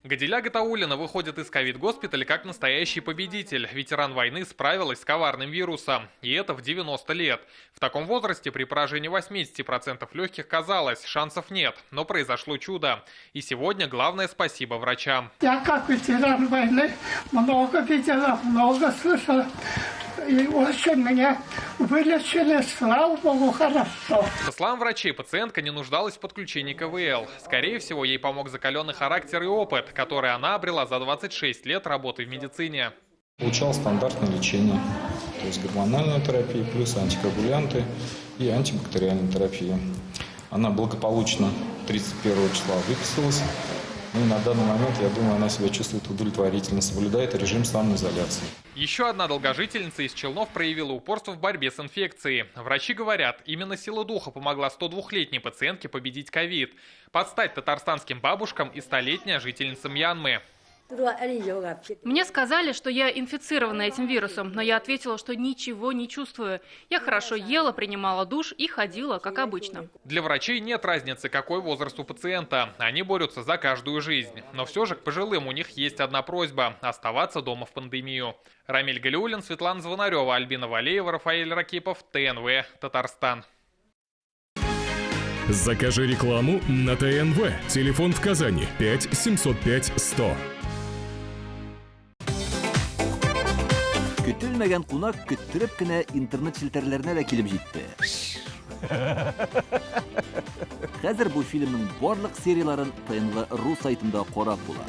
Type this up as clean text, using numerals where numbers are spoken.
Гадиля Гатауллина выходит из ковид-госпиталя как настоящий победитель. Ветеран войны справилась с коварным вирусом. И это в 90 лет. В таком возрасте при поражении 80% легких казалось, шансов нет. Но произошло чудо. И сегодня главное спасибо врачам. Я как ветеран войны много видела, много слышала. И очень меня вылечили, слава богу, хорошо. По словам врачей, пациентка не нуждалась в подключении КВЛ. Скорее всего, ей помог закаленный характер и опыт, который она обрела за 26 лет работы в медицине. Получал стандартное лечение, то есть гормональная терапия, плюс антикоагулянты и антибактериальная терапия. Она благополучно 31 числа выписалась. Ну и на данный момент, я думаю, она себя чувствует удовлетворительно, соблюдает режим самоизоляции. Еще одна долгожительница из Челнов проявила упорство в борьбе с инфекцией. Врачи говорят, именно сила духа помогла 102-летней пациентке победить ковид. Подстать татарстанским бабушкам и 100-летняя жительница Мьянмы. Мне сказали, что я инфицирована этим вирусом, но я ответила, что ничего не чувствую. Я хорошо ела, принимала душ и ходила, как обычно. Для врачей нет разницы, какой возраст у пациента. Они борются за каждую жизнь. Но все же к пожилым у них есть одна просьба – оставаться дома в пандемию. Рамиль Галиуллин, Светлана Звонарева, Альбина Валеева, Рафаэль Ракипов, ТНВ, Татарстан. Закажи рекламу на ТНВ. Телефон в Казани 5 705 100. Көтелмәгән кунак көттөреп кенә интернет челтәрләренә дә килеп җитте. Хәзер бу фильмның барлык серияларын ТНВ.ру сайтында карап була.